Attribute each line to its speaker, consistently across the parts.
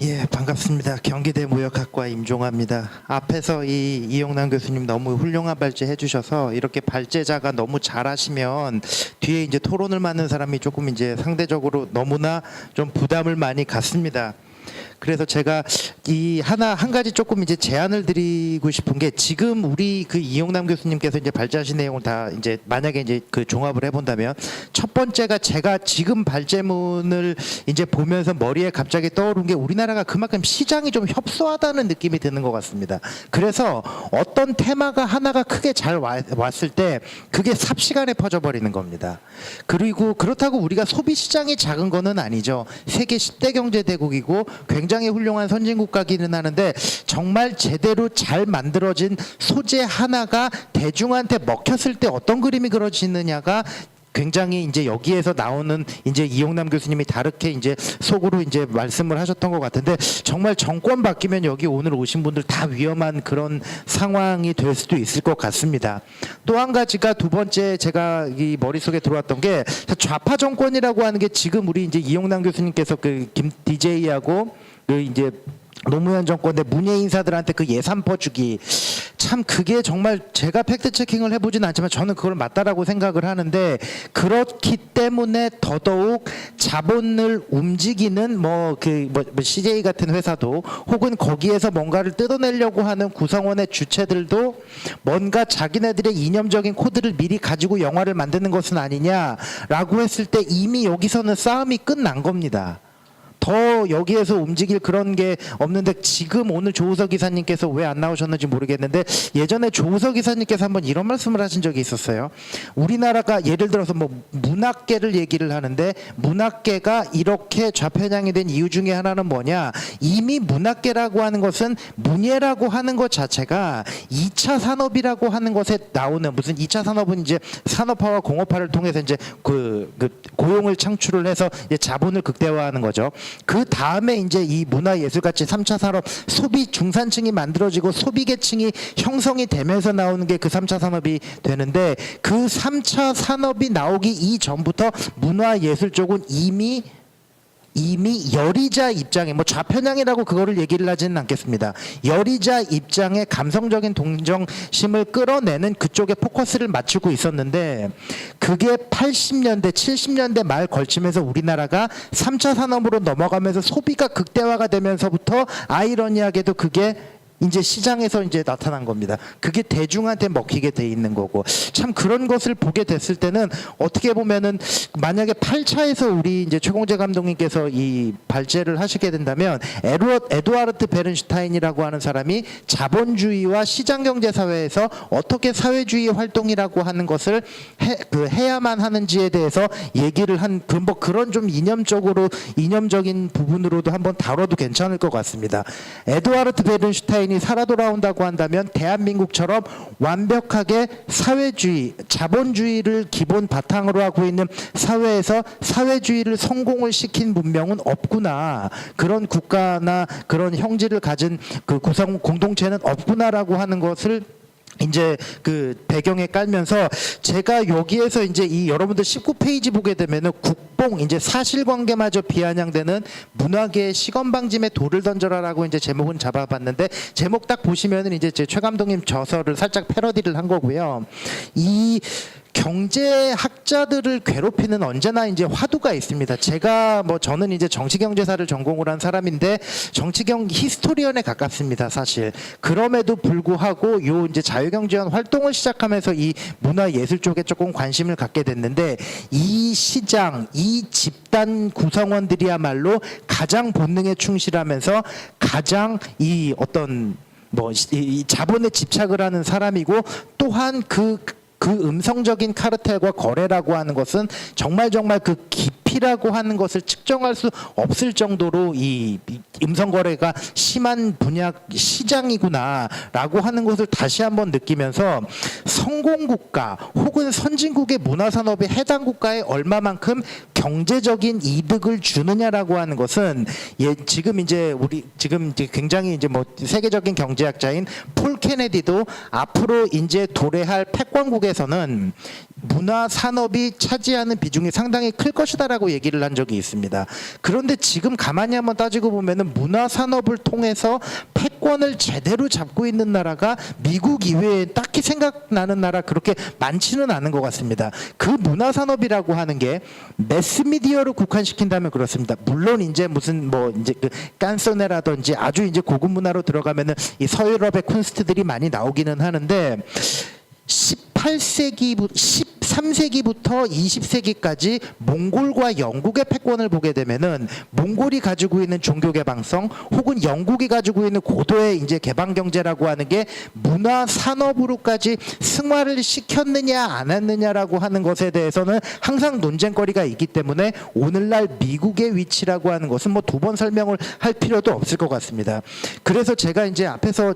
Speaker 1: 예, 반갑습니다. 경기대 무역학과 임종화입니다. 앞에서 이용남 교수님 너무 훌륭한 발제 해주셔서 이렇게 발제자가 너무 잘하시면 뒤에 이제 토론을 맡는 사람이 조금 이제 상대적으로 너무나 좀 부담을 많이 갖습니다. 그래서 제가 한 가지 조금 이제 제안을 드리고 싶은 게, 지금 우리 그 이용남 교수님께서 이제 발제하신 내용을 다 이제 만약에 이제 그 종합을 해본다면, 첫 번째가 제가 지금 발제문을 이제 보면서 머리에 갑자기 떠오른 게, 우리나라가 그만큼 시장이 좀 협소하다는 느낌이 드는 것 같습니다. 그래서 어떤 테마가 하나가 크게 잘 왔을 때 그게 삽시간에 퍼져버리는 겁니다. 그리고 그렇다고 우리가 소비 시장이 작은 거는 아니죠. 세계 10대 경제 대국이고 굉장히 훌륭한 선진국가기는 하는데, 정말 제대로 잘 만들어진 소재 하나가 대중한테 먹혔을 때 어떤 그림이 그려지느냐가 굉장히 이제 여기에서 나오는 이제 이용남 교수님이 다르게 이제 속으로 이제 말씀을 하셨던 것 같은데, 정말 정권 바뀌면 여기 오늘 오신 분들 다 위험한 그런 상황이 될 수도 있을 것 같습니다. 또 한 가지가, 두 번째 제가 이 머릿속에 들어왔던 게, 좌파 정권이라고 하는 게 지금 우리 이제 이용남 교수님께서 그 김 DJ하고 그 이제 노무현 정권의 문예 인사들한테 그 예산 퍼주기, 참 그게 정말, 제가 팩트 체킹을 해보진 않지만 저는 그걸 맞다라고 생각을 하는데, 그렇기 때문에 더더욱 자본을 움직이는 CJ 같은 회사도, 혹은 거기에서 뭔가를 뜯어내려고 하는 구성원의 주체들도 뭔가 자기네들의 이념적인 코드를 미리 가지고 영화를 만드는 것은 아니냐라고 했을 때, 이미 여기서는 싸움이 끝난 겁니다. 더 여기에서 움직일 그런 게 없는데, 지금 오늘 조우석 기사님께서 왜 안 나오셨는지 모르겠는데, 예전에 조우석 기사님께서 한번 이런 말씀을 하신 적이 있었어요. 우리나라가 예를 들어서 뭐 문학계를 얘기를 하는데, 문학계가 이렇게 좌편향이 된 이유 중에 하나는 뭐냐, 이미 문학계라고 하는 것은, 문예라고 하는 것 자체가 2차 산업이라고 하는 것에 나오는, 무슨 2차 산업은 이제 산업화와 공업화를 통해서 이제 그 고용을 창출을 해서 이제 자본을 극대화하는 거죠. 그 다음에 이제 이 문화예술같이 3차 산업, 소비 중산층이 만들어지고 소비 계층이 형성이 되면서 나오는 게 그 3차 산업이 되는데, 그 3차 산업이 나오기 이전부터 문화예술 쪽은 이미 열의자 입장에, 뭐 좌편향이라고 그거를 얘기를 하지는 않겠습니다. 열의자 입장에 감성적인 동정심을 끌어내는 그쪽에 포커스를 맞추고 있었는데, 그게 80년대, 70년대 말 걸치면서 우리나라가 3차 산업으로 넘어가면서 소비가 극대화가 되면서부터 아이러니하게도 그게 이제 시장에서 이제 나타난 겁니다. 그게 대중한테 먹히게 돼 있는 거고, 참 그런 것을 보게 됐을 때는, 어떻게 보면은 만약에 8차에서 우리 이제 최공재 감독님께서 이 발제를 하시게 된다면, 에드와르트 베른슈타인이라고 하는 사람이 자본주의와 시장경제 사회에서 어떻게 사회주의 활동이라고 하는 것을 해야만 하는지에 대해서 얘기를 한, 그런 좀 이념적인 부분으로도 한번 다뤄도 괜찮을 것 같습니다. 에드와르트 베른슈타인 이 살아 돌아온다고 한다면, 대한민국처럼 완벽하게 사회주의, 자본주의를 기본 바탕으로 하고 있는 사회에서 사회주의를 성공을 시킨 문명은 없구나, 그런 국가나 그런 형질을 가진 그 공동체는 없구나라고 하는 것을 이제 그 배경에 깔면서, 제가 여기에서 이제 이 여러분들 19페이지 보게 되면은, 국뽕, 이제 사실관계마저 비아냥되는 문화계의 시건방짐에 돌을 던져라라고 이제 제목은 잡아봤는데, 제목 딱 보시면은 이제 제 최 감독님 저서를 살짝 패러디를 한 거고요. 이 경제학자들을 괴롭히는 언제나 이제 화두가 있습니다. 저는 이제 정치경제사를 전공을 한 사람인데, 히스토리언에 가깝습니다, 사실. 그럼에도 불구하고 요 이제 자유경제원 활동을 시작하면서 이 문화예술 쪽에 조금 관심을 갖게 됐는데, 이 시장, 이 집단 구성원들이야말로 가장 본능에 충실하면서 가장 이 어떤 이 자본에 집착을 하는 사람이고, 또한 그 음성적인 카르텔과 거래라고 하는 것은 정말 그 깊이라고 하는 것을 측정할 수 없을 정도로 이 음성 거래가 심한 분야 시장이구나라고 하는 것을 다시 한번 느끼면서, 성공국가 혹은 선진국의 문화산업이 해당 국가에 얼마만큼 경제적인 이득을 주느냐라고 하는 것은, 지금 이제 굉장히 이제 세계적인 경제학자인 폴 케네디도 앞으로 이제 도래할 패권국에서는 문화 산업이 차지하는 비중이 상당히 클 것이다라고 없다라고 얘기를 한 적이 있습니다. 그런데 지금 가만히 한번 따지고 보면은 문화 산업을 통해서 패권을 제대로 잡고 있는 나라가 미국 이외에 딱히 생각나는 나라 그렇게 많지는 않은 것 같습니다. 그 문화 산업이라고 하는 게 매스미디어를 국한시킨다면 그렇습니다. 물론 이제 무슨 뭐 이제 그 깐소네라든지 아주 이제 고급 문화로 들어가면은 이 서유럽의 콘스트들이 많이 나오기는 하는데 13세기부터 20세기까지 몽골과 영국의 패권을 보게 되면은 몽골이 가지고 있는 종교 개방성 혹은 영국이 가지고 있는 고도의 이제 개방 경제라고 하는 게 문화 산업으로까지 승화를 시켰느냐 안 했느냐라고 하는 것에 대해서는 항상 논쟁거리가 있기 때문에 오늘날 미국의 위치라고 하는 것은 뭐 두 번 설명을 할 필요도 없을 것 같습니다. 그래서 제가 이제 앞에서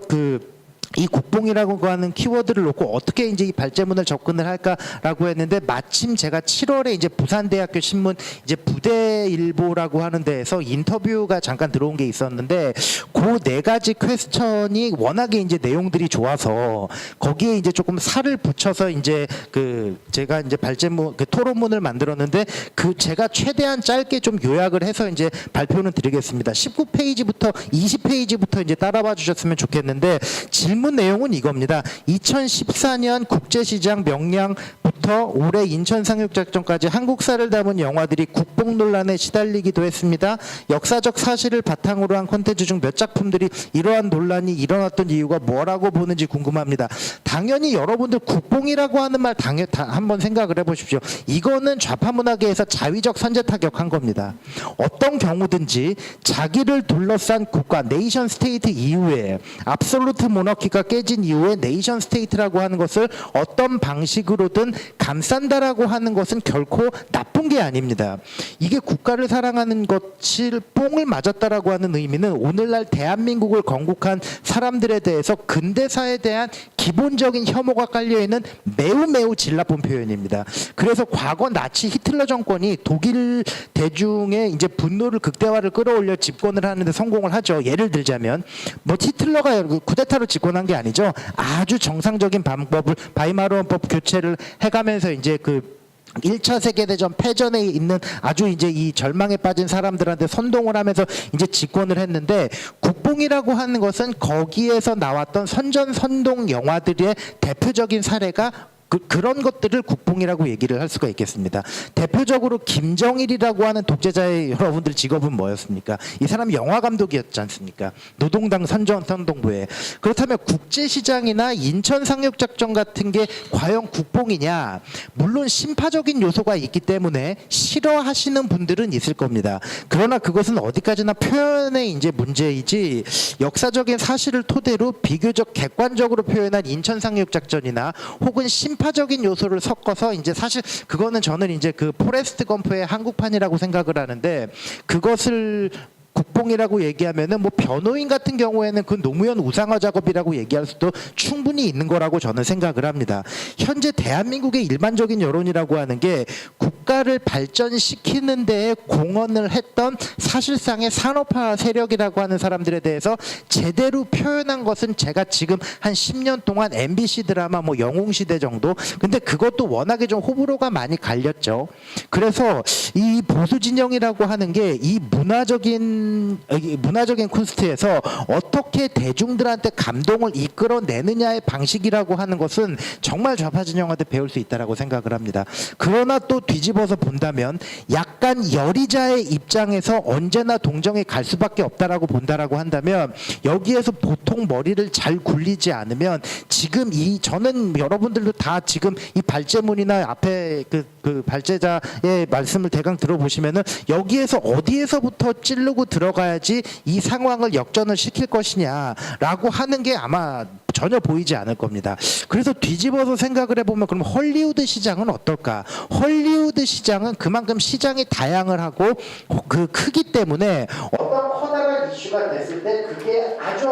Speaker 1: 이 국뽕이라고 하는 키워드를 놓고 어떻게 이제 이 발제문을 접근을 할까라고 했는데 마침 제가 7월에 이제 부산대학교 신문 이제 부대일보라고 하는 데에서 인터뷰가 잠깐 들어온 게 있었는데 그 네 가지 퀘스천이 워낙에 이제 내용들이 좋아서 거기에 이제 조금 살을 붙여서 이제 그 제가 이제 발제문 그 토론문을 만들었는데 그 제가 최대한 짧게 좀 요약을 해서 이제 발표는 드리겠습니다. 19페이지부터 20페이지부터 이제 따라와 주셨으면 좋겠는데 질문 내용은 이겁니다. 2014년 국제시장 명량부터 올해 인천상륙작전까지 한국사를 담은 영화들이 국뽕 논란에 시달리기도 했습니다. 역사적 사실을 바탕으로 한 콘텐츠 중 몇 작품들이 이러한 논란이 일어났던 이유가 뭐라고 보는지 궁금합니다. 당연히 여러분들 국뽕이라고 하는 말 한번 생각을 해보십시오. 이거는 좌파 문화계에서 자위적 선제 타격한 겁니다. 어떤 경우든지 자기를 둘러싼 국가, 네이션 스테이트 이후에 압솔루트 모너키가 깨진 이후에 네이션 스테이트라고 하는 것을 어떤 방식으로든 감싼다라고 하는 것은 결코 나쁜 게 아닙니다. 이게 국가를 사랑하는 것이 뽕을 맞았다라고 하는 의미는 오늘날 대한민국을 건국한 사람들에 대해서 근대사에 대한 기본적인 혐오가 깔려있는 매우 질 나쁜 표현입니다. 그래서 과거 나치 히틀러 정권이 독일 대중의 이제 분노를 극대화를 끌어올려 집권을 하는데 성공을 하죠. 예를 들자면 뭐 히틀러가 쿠데타로 집권한 게 아니죠. 아주 정상적인 방법을 바이마르원법 교체를 해가면서 이제 그 1차 세계대전 패전에 있는 아주 이제 이 절망에 빠진 사람들한테 선동을 하면서 이제 집권을 했는데 국뽕이라고 하는 것은 거기에서 나왔던 선전 선동 영화들의 대표적인 사례가 그런 것들을 국뽕이라고 얘기를 할 수가 있겠습니다. 대표적으로 김정일이라고 하는 독재자의 여러분들 직업은 뭐였습니까? 이 사람이 영화 감독이었지 않습니까? 노동당 선동부에. 그렇다면 국제시장이나 인천상륙작전 같은 게 과연 국뽕이냐? 물론 심파적인 요소가 있기 때문에 싫어하시는 분들은 있을 겁니다. 그러나 그것은 어디까지나 표현의 이제 문제이지 역사적인 사실을 토대로 비교적 객관적으로 표현한 인천상륙작전이나 혹은 심파적인 요소를 섞어서 이제 사실 그거는 저는 이제 그 포레스트 검프의 한국판이라고 생각을 하는데 그것을 국뽕이라고 얘기하면은 뭐 변호인 같은 경우에는 그 노무현 우상화 작업이라고 얘기할 수도 충분히 있는 거라고 저는 생각을 합니다. 현재 대한민국의 일반적인 여론이라고 하는 게 국가를 발전시키는 데에 공헌을 했던 사실상의 산업화 세력이라고 하는 사람들에 대해서 제대로 표현한 것은 제가 지금 한 10년 동안 MBC 드라마 뭐 영웅시대 정도 근데 그것도 워낙에 좀 호불호가 많이 갈렸죠. 그래서 이 보수 진영이라고 하는 게 이 문화적인 콘스트에서 어떻게 대중들한테 감동을 이끌어내느냐의 방식이라고 하는 것은 정말 좌파 진영한테 배울 수 있다라고 생각을 합니다. 그러나 또 뒤집어서 본다면 약간 여리자의 입장에서 언제나 동정이 갈 수밖에 없다라고 본다라고 한다면 여기에서 보통 머리를 잘 굴리지 않으면 지금 저는 여러분들도 다 지금 이 발제문이나 앞에 그 발제자의 말씀을 대강 들어보시면은 여기에서 어디에서부터 찌르고 들어가야지 이 상황을 역전을 시킬 것이냐라고 하는 게 아마 전혀 보이지 않을 겁니다. 그래서 뒤집어서 생각을 해보면 그럼 헐리우드 시장은 어떨까? 헐리우드 시장은 그만큼 시장이 다양을 하고 그 크기 때문에 어떤 커다란 이슈가 됐을 때 그게 아주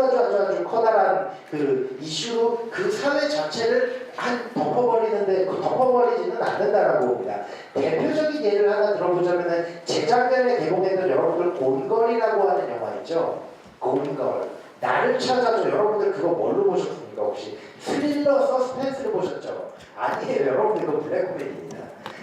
Speaker 1: 커다란 그 이슈로 그 사회 자체를 덮어버리지는 않는다라고 봅니다. 대표적인 예를 하나 들어보자면 재작년에 개봉했던 여러분들 곤걸이라고 하는 영화 있죠. 곤걸. 나를 찾아줘. 여러분들 그거 뭘로 보셨습니까? 혹시 스릴러 서스펜스를 보셨죠? 아니에요. 여러분들 그거 블랙 코미디입니다.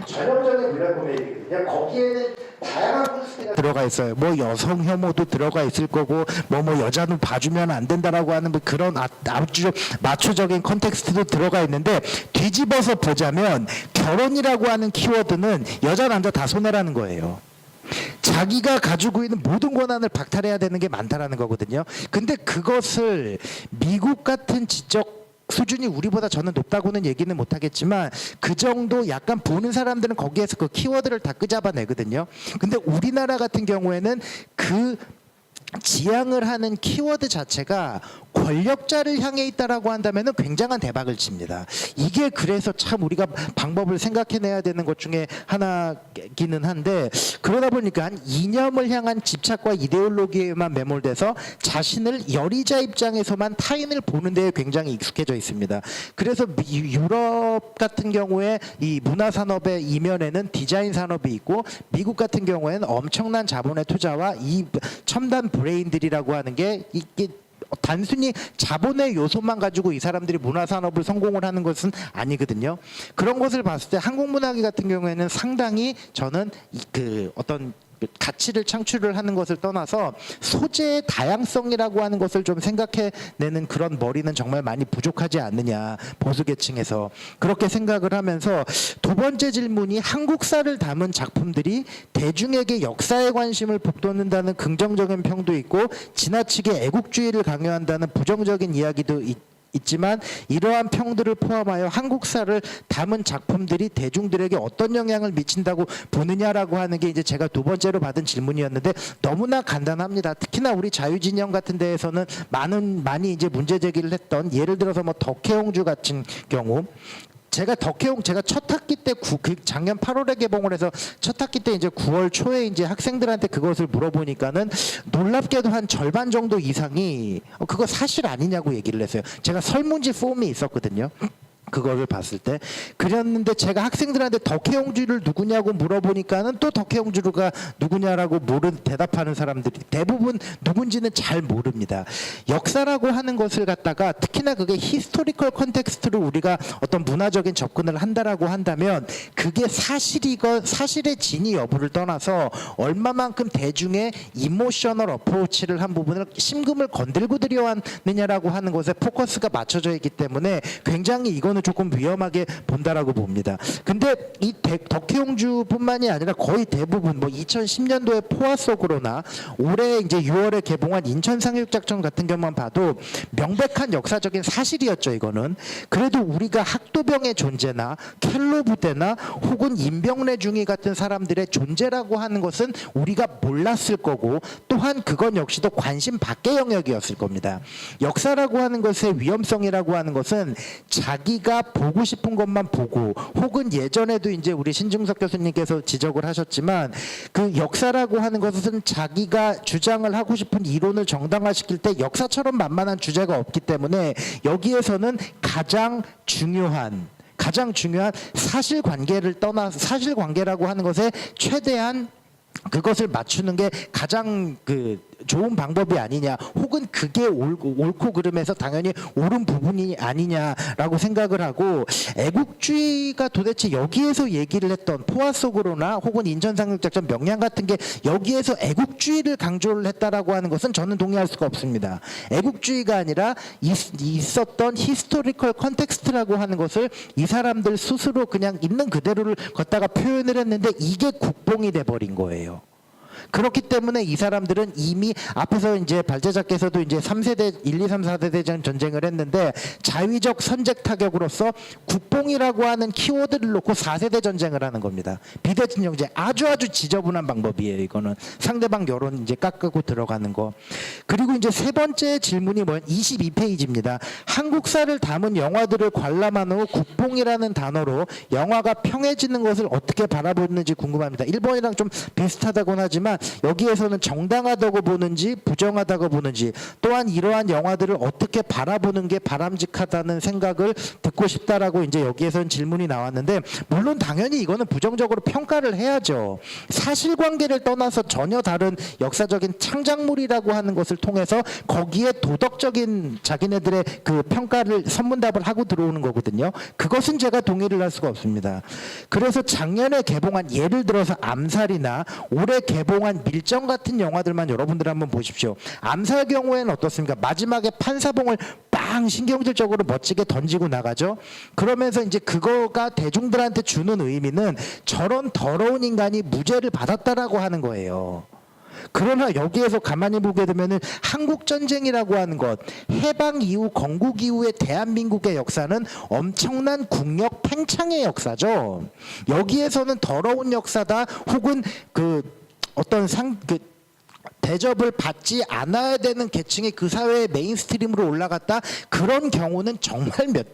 Speaker 1: 전형적인 블랙 코미디거든요. 거기에는 다양한 콘서트가 들어가 있어요. 뭐 여성 혐오도 들어가 있을 거고 뭐 여자는 봐주면 안 된다라고 하는 뭐 그런 아주 마초적인 컨텍스트도 들어가 있는데 뒤집어서 보자면 결혼이라고 하는 키워드는 여자 남자 다 손해라는 거예요. 자기가 가지고 있는 모든 권한을 박탈해야 되는 게 많다라는 거거든요. 근데 그것을 미국 같은 지적 수준이 우리보다 저는 높다고는 얘기는 못하겠지만 그 정도 약간 보는 사람들은 거기에서 그 키워드를 다 끄잡아내거든요. 근데 우리나라 같은 경우에는 그 지향을 하는 키워드 자체가 권력자를 향해 있다라고 한다면 굉장한 대박을 칩니다. 이게 그래서 참 우리가 방법을 생각해내야 되는 것 중에 하나기는 한데 그러다 보니까 한 이념을 향한 집착과 이데올로기에만 매몰돼서 자신을 열의자 입장에서만 타인을 보는 데에 굉장히 익숙해져 있습니다. 그래서 유럽 같은 경우에 이 문화산업의 이면에는 디자인 산업이 있고 미국 같은 경우에는 엄청난 자본의 투자와 이 첨단 브레인들이라고 하는 게 이게 단순히 자본의 요소만 가지고 이 사람들이 문화산업을 성공을 하는 것은 아니거든요. 그런 것을 봤을 때 한국문화계 같은 경우에는 상당히 저는 그 어떤 가치를 창출을 하는 것을 떠나서 소재의 다양성이라고 하는 것을 좀 생각해내는 그런 머리는 정말 많이 부족하지 않느냐 보수계층에서 그렇게 생각을 하면서 두 번째 질문이 한국사를 담은 작품들이 대중에게 역사에 관심을 북돋는다는 긍정적인 평도 있고 지나치게 애국주의를 강요한다는 부정적인 이야기도 있지만 이러한 평들을 포함하여 한국사를 담은 작품들이 대중들에게 어떤 영향을 미친다고 보느냐라고 하는 게 이제 제가 두 번째로 받은 질문이었는데 너무나 간단합니다. 특히나 우리 자유진영 같은 데에서는 많이 이제 문제 제기를 했던 예를 들어서 뭐 덕혜옹주 같은 경우 제가 첫 학기 때 작년 8월에 개봉을 해서 첫 학기 때 이제 9월 초에 이제 학생들한테 그것을 물어보니까는 놀랍게도 한 절반 정도 이상이 그거 사실 아니냐고 얘기를 했어요. 제가 설문지 폼이 있었거든요. 그거를 봤을 때 그랬는데 제가 학생들한테 덕혜옹주를 누구냐고 물어보니까는 또 덕혜옹주가 누구냐라고 대답하는 사람들이 대부분 누군지는 잘 모릅니다. 역사라고 하는 것을 갖다가 특히나 그게 히스토리컬 컨텍스트로 우리가 어떤 문화적인 접근을 한다라고 한다면 그게 사실의 진위 여부를 떠나서 얼마만큼 대중의 이모셔널 어프로치를 한 부분을 심금을 건들고 들여왔느냐라고 하는 것에 포커스가 맞춰져 있기 때문에 굉장히 이거는 조금 위험하게 본다라고 봅니다. 근데 이 덕혜옹주뿐만이 아니라 거의 대부분 뭐 2010년도에 포화 속으로나 올해 이제 6월에 개봉한 인천 상륙작전 같은 경우만 봐도 명백한 역사적인 사실이었죠. 이거는 그래도 우리가 학도병의 존재나 켈로 부대나 혹은 임병래 중위 같은 사람들의 존재라고 하는 것은 우리가 몰랐을 거고 또한 그건 역시도 관심 밖의 영역이었을 겁니다. 역사라고 하는 것의 위험성이라고 하는 것은 자기가 보고 싶은 것만 보고 혹은 예전에도 이제 우리 신중석 교수님께서 지적을 하셨지만 그 역사라고 하는 것은 자기가 주장을 하고 싶은 이론을 정당화시킬 때 역사처럼 만만한 주제가 없기 때문에 여기에서는 가장 중요한 사실관계를 떠나서 사실관계라고 하는 것에 최대한 그것을 맞추는 게 가장 좋은 방법이 아니냐 혹은 그게 옳고 그름에서 당연히 옳은 부분이 아니냐라고 생각을 하고 애국주의가 도대체 여기에서 얘기를 했던 포화 속으로나 혹은 인천상륙작전 명량 같은 게 여기에서 애국주의를 강조를 했다라고 하는 것은 저는 동의할 수가 없습니다. 애국주의가 아니라 있었던 히스토리컬 컨텍스트라고 하는 것을 이 사람들 스스로 그냥 있는 그대로를 걷다가 표현을 했는데 이게 국뽕이 돼버린 거예요. 그렇기 때문에 이 사람들은 이미 앞에서 이제 발제자께서도 이제 3세대 1, 2, 3, 4세대 전쟁을 했는데 자위적 선제 타격으로서 국뽕이라고 하는 키워드를 놓고 4세대 전쟁을 하는 겁니다. 비대 진영제 아주 지저분한 방법이에요. 이거는 상대방 여론 이제 깎고 들어가는 거. 그리고 이제 세 번째 질문이 22페이지입니다. 한국사를 담은 영화들을 관람한 후 국뽕이라는 단어로 영화가 평해지는 것을 어떻게 바라보는지 궁금합니다. 일본이랑 좀 비슷하다고는 하지만 하지만 여기에서는 정당하다고 보는지 부정하다고 보는지 또한 이러한 영화들을 어떻게 바라보는 게 바람직하다는 생각을 듣고 싶다라고 이제 여기에서는 질문이 나왔는데 물론 당연히 이거는 부정적으로 평가를 해야죠. 사실관계를 떠나서 전혀 다른 역사적인 창작물이라고 하는 것을 통해서 거기에 도덕적인 자기네들의 그 평가를 선문답을 하고 들어오는 거거든요. 그것은 제가 동의를 할 수가 없습니다. 그래서 작년에 개봉한 예를 들어서 암살이나 올해 개봉한 밀정 같은 영화들만 여러분들 한번 보십시오. 암살 경우에는 어떻습니까? 마지막에 판사봉을 빵 신경질적으로 멋지게 던지고 나가죠. 그러면서 이제 그거가 대중들한테 주는 의미는 저런 더러운 인간이 무죄를 받았다라고 하는 거예요. 그러나 여기에서 가만히 보게 되면은 한국 전쟁이라고 하는 것, 해방 이후 건국 이후의 대한민국의 역사는 엄청난 국력 팽창의 역사죠. 여기에서는 더러운 역사다 혹은 그 어떤 대접을 받지 않아야 되는 계층이 그 사회의 메인스트림으로 올라갔다, 그런 경우는 정말 몇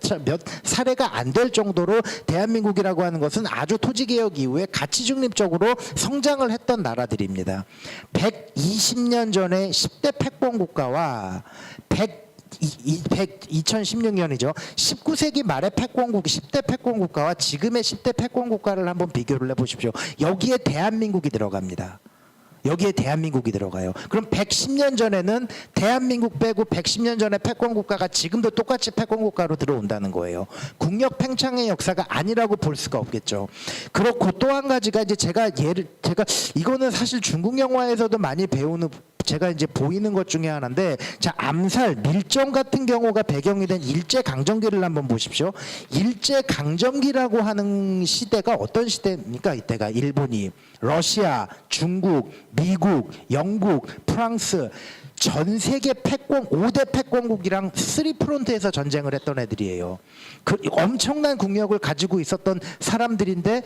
Speaker 1: 사례가 안 될 정도로 대한민국이라고 하는 것은 아주 토지개혁 이후에 가치 중립적으로 성장을 했던 나라들입니다. 120년 전에 10대 패권 국가와 2016년이죠. 19세기 말의 패권국, 10대 패권 국가와 지금의 10대 패권 국가를 한번 비교를 해보십시오. 여기에 대한민국이 들어갑니다. 여기에 대한민국이 들어가요. 그럼 110년 전에는 대한민국 빼고 110년 전에 패권 국가가 지금도 똑같이 패권 국가로 들어온다는 거예요. 국력 팽창의 역사가 아니라고 볼 수가 없겠죠. 그렇고 또 한 가지가 이제 제가 이거는 사실 중국 영화에서도 많이 배우는, 제가 이제 보이는 것 중에 하나인데, 자, 암살, 밀정 같은 경우가 배경이 된 일제 강점기를 한번 보십시오. 일제 강점기라고 하는 시대가 어떤 시대입니까? 이때가 일본이 러시아, 중국, 미국, 영국, 프랑스 전 세계 패권 5대 패권국이랑 3프론트에서 전쟁을 했던 애들이에요. 그 엄청난 국력을 가지고 있었던 사람들인데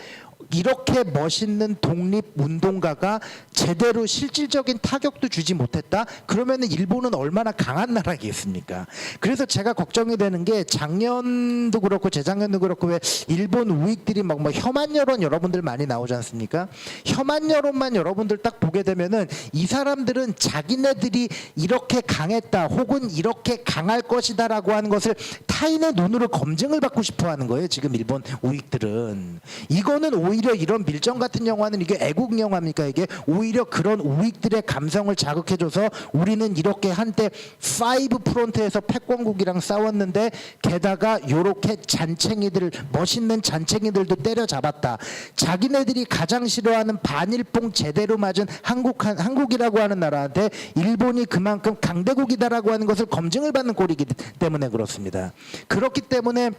Speaker 1: 이렇게 멋있는 독립운동가가 제대로 실질적인 타격도 주지 못했다? 그러면 일본은 얼마나 강한 나라겠습니까? 그래서 제가 걱정이 되는 게 작년도 그렇고 재작년도 그렇고 왜 일본 우익들이 막 뭐 혐한 여론 여러분들 많이 나오지 않습니까? 혐한 여론만 여러분들 딱 보게 되면은 이 사람들은 자기네들이 이렇게 강했다 혹은 이렇게 강할 것이다라고 하는 것을 타인의 눈으로 검증을 받고 싶어 하는 거예요. 지금 일본 우익들은. 이거는 오히려 이런 밀정 같은 영화는 이게 애국 영화입니까? 이게 오히려 그런 우익들의 감성을 자극해줘서 우리는 이렇게 한때 5프론트에서 패권국이랑 싸웠는데 게다가 요렇게 잔챙이들, 멋있는 잔챙이들도 때려잡았다. 자기네들이 가장 싫어하는 반일봉 제대로 맞은 한국이라고 하는 나라한테 일본이 그만큼 강대국이다라고 하는 것을 검증을 받는 꼴이기 때문에 그렇습니다. 그렇기 때문에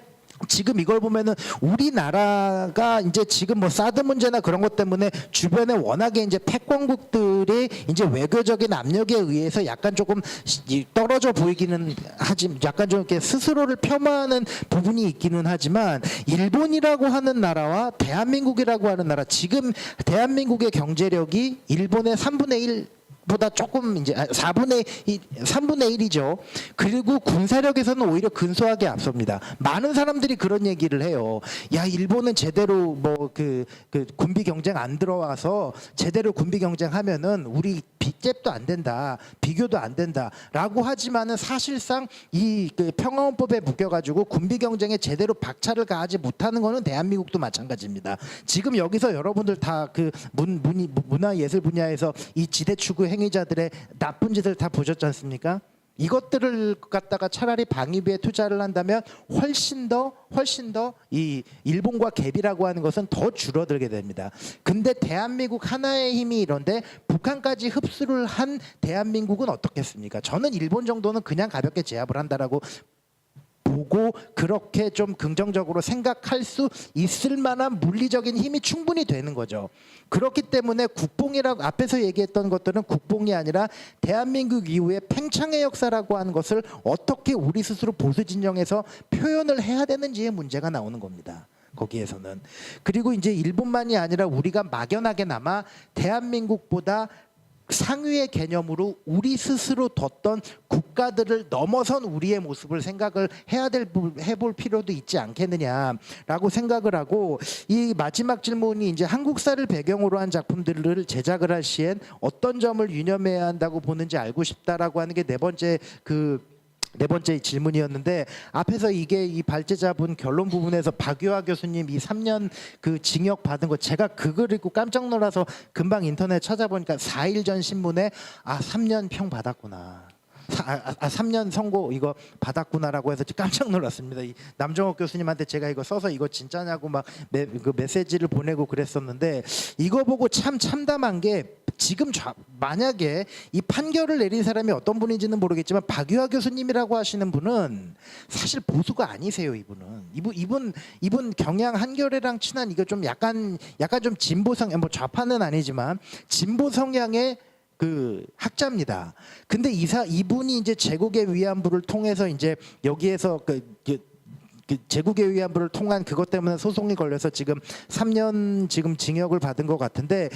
Speaker 1: 지금 이걸 보면은 우리나라가 이제 지금 뭐 사드 문제나 그런 것 때문에 주변에 워낙에 이제 패권국들이 이제 외교적인 압력에 의해서 약간 조금 떨어져 보이기는 하지만 약간 좀 이렇게 스스로를 폄하하는 부분이 있기는 하지만 일본이라고 하는 나라와 대한민국이라고 하는 나라, 지금 대한민국의 경제력이 일본의 3분의 1 보다 조금 이제 3분의 1이죠. 그리고 군사력에서는 오히려 근소하게 앞섭니다. 많은 사람들이 그런 얘기를 해요. 야, 일본은 제대로 뭐 그 군비 경쟁 안 들어와서 제대로 군비 경쟁하면은 우리 빚잽도 안 된다, 비교도 안 된다라고 하지만은 사실상 이 그 평화헌법에 묶여가지고 군비 경쟁에 제대로 박차를 가하지 못하는 거는 대한민국도 마찬가지입니다. 지금 여기서 여러분들 다 그 문화예술 분야에서 이 지대 추구 행위자들의 나쁜 짓을 다 보셨지 않습니까? 이것들을 갖다가 차라리 방위비에 투자를 한다면 훨씬 더 이 일본과 갭이라고 하는 것은 더 줄어들게 됩니다. 근데 대한민국 하나의 힘이 이런데 북한까지 흡수를 한 대한민국은 어떻겠습니까? 저는 일본 정도는 그냥 가볍게 제압을 한다라고 보고 그렇게 좀 긍정적으로 생각할 수 있을 만한 물리적인 힘이 충분히 되는 거죠. 그렇기 때문에 국뽕이라고 앞에서 얘기했던 것들은 국뽕이 아니라 대한민국 이후의 팽창의 역사라고 하는 것을 어떻게 우리 스스로 보수 진영에서 표현을 해야 되는지의 문제가 나오는 겁니다. 거기에서는. 그리고 이제 일본만이 아니라 우리가 막연하게나마 대한민국보다 상위의 개념으로 우리 스스로 뒀던 국가들을 넘어선 우리의 모습을 생각을 해볼 필요도 있지 않겠느냐라고 생각을 하고, 이 마지막 질문이 이제 한국사를 배경으로 한 작품들을 제작을 할 시엔 어떤 점을 유념해야 한다고 보는지 알고 싶다라고 하는 게 네 번째 질문이었는데, 앞에서 이게 이 발제자분 결론 부분에서 박유하 교수님 이 3년 그 징역 받은 거, 제가 그걸 읽고 깜짝 놀라서 금방 인터넷 찾아보니까 4일 전 신문에 3년 평 받았구나. 3년 선고 이거 받았구나라고 해서 깜짝 놀랐습니다. 이 남정옥 교수님한테 제가 이거 써서 이거 진짜냐고 막 그 메시지를 보내고 그랬었는데, 이거 보고 참 참담한 게, 지금 만약에 이 판결을 내린 사람이 어떤 분인지는 모르겠지만 박유하 교수님이라고 하시는 분은 사실 보수가 아니세요. 이분 경향 한겨레랑 친한, 이거 좀 약간 좀 진보 성향, 뭐 좌파는 아니지만 진보 성향의 그 학자입니다. 근데 이분이 이제 제국의 위안부를 통해서 이제 여기에서 제국의 위안부를 통한 그것 때문에 소송이 걸려서 지금 3년 지금 징역을 받은 것 같은데,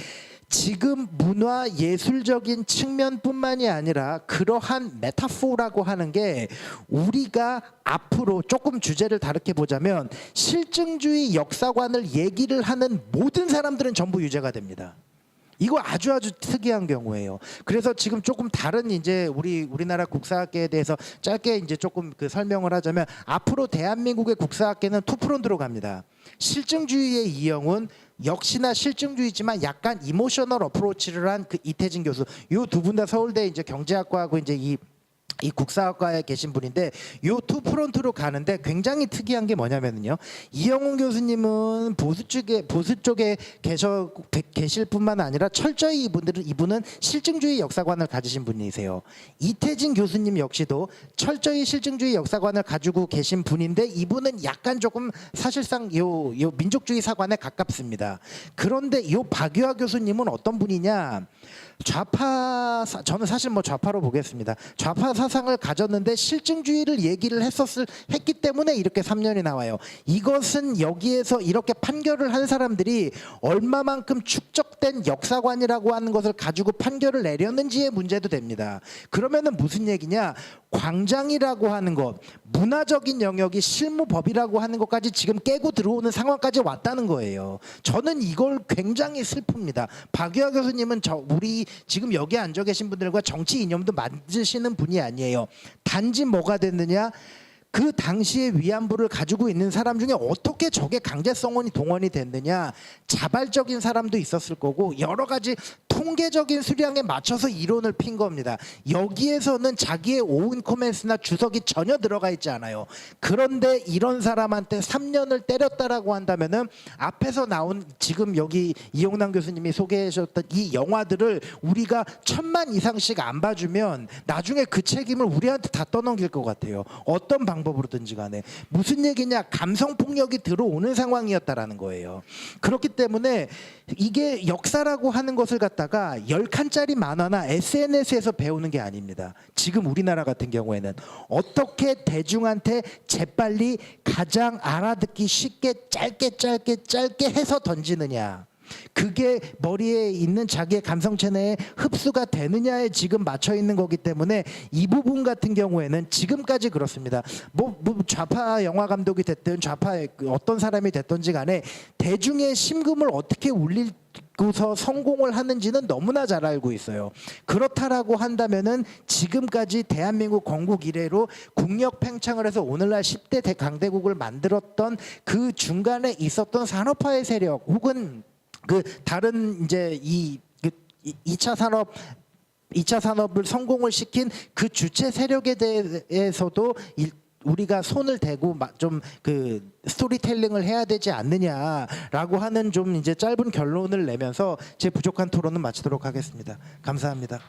Speaker 1: 지금 문화 예술적인 측면뿐만이 아니라 그러한 메타포라고 하는 게, 우리가 앞으로 조금 주제를 다르게 보자면 실증주의 역사관을 얘기를 하는 모든 사람들은 전부 유죄가 됩니다. 이거 아주 특이한 경우예요. 그래서 지금 조금 다른 이제 우리나라 국사학계에 대해서 짧게 이제 조금 그 설명을 하자면, 앞으로 대한민국의 국사학계는 투 프론트로 갑니다. 실증주의의 이영훈, 역시나 실증주의지만 약간 이모셔널 어프로치를 한 그 이태진 교수, 요 두 분 다 서울대 이제 경제학과하고 이제 이 국사학과에 계신 분인데, 요 투 프론트로 가는데 굉장히 특이한 게 뭐냐면요, 이영훈 교수님은 보수 쪽에 계실 뿐만 아니라 철저히 이분은 실증주의 역사관을 가지신 분이세요. 이태진 교수님 역시도 철저히 실증주의 역사관을 가지고 계신 분인데, 이분은 약간 조금 사실상 요 민족주의 사관에 가깝습니다. 그런데 요 박유하 교수님은 어떤 분이냐, 저는 사실 뭐 좌파로 보겠습니다. 좌파 사상을 가졌는데 실증주의를 했기 때문에 이렇게 3년이 나와요. 이것은 여기에서 이렇게 판결을 한 사람들이 얼마만큼 축적된 역사관이라고 하는 것을 가지고 판결을 내렸는지의 문제도 됩니다. 그러면은 무슨 얘기냐, 광장이라고 하는 것, 문화적인 영역이 실무법이라고 하는 것까지 지금 깨고 들어오는 상황까지 왔다는 거예요. 저는 이걸 굉장히 슬픕니다. 박유하 교수님은 우리 지금 여기 앉아 계신 분들과 정치 이념도 맞으시는 분이 아니에요. 단지 뭐가 됐느냐, 그 당시에 위안부를 가지고 있는 사람 중에 어떻게 적의 강제성원이 동원이 됐느냐, 자발적인 사람도 있었을 거고 여러 가지 통계적인 수량에 맞춰서 이론을 핀 겁니다. 여기에서는 자기의 오운 코멘스나 주석이 전혀 들어가 있지 않아요. 그런데 이런 사람한테 3년을 때렸다라고 한다면은, 앞에서 나온 지금 여기 이용남 교수님이 소개하셨던 이 영화들을 우리가 1000만 이상씩 안 봐주면 나중에 그 책임을 우리한테 다 떠넘길 것 같아요. 어떤 방법으로든지 간에. 무슨 얘기냐, 감성폭력이 들어오는 상황이었다라는 거예요. 그렇기 때문에 이게 역사라고 하는 것을 갖다가 10칸짜리 만화나 SNS에서 배우는 게 아닙니다. 지금 우리나라 같은 경우에는 어떻게 대중한테 재빨리 가장 알아듣기 쉽게 짧게 해서 던지느냐, 그게 머리에 있는 자기의 감성 체내에 흡수가 되느냐에 지금 맞춰 있는 거기 때문에, 이 부분 같은 경우에는 지금까지 그렇습니다. 뭐 좌파 영화 감독이 됐든 좌파 어떤 사람이 됐든지 간에 대중의 심금을 어떻게 울리고서 성공을 하는지는 너무나 잘 알고 있어요. 그렇다라고 한다면은 지금까지 대한민국 건국 이래로 국력 팽창을 해서 오늘날 10대 강대국을 만들었던 그 중간에 있었던 산업화의 세력, 혹은 그 다른 이제 2차 산업을 성공을 시킨 그 주체 세력에 대해서도 우리가 손을 대고 좀 그 스토리텔링을 해야 되지 않느냐라고 하는 좀 이제 짧은 결론을 내면서 제 부족한 토론은 마치도록 하겠습니다. 감사합니다.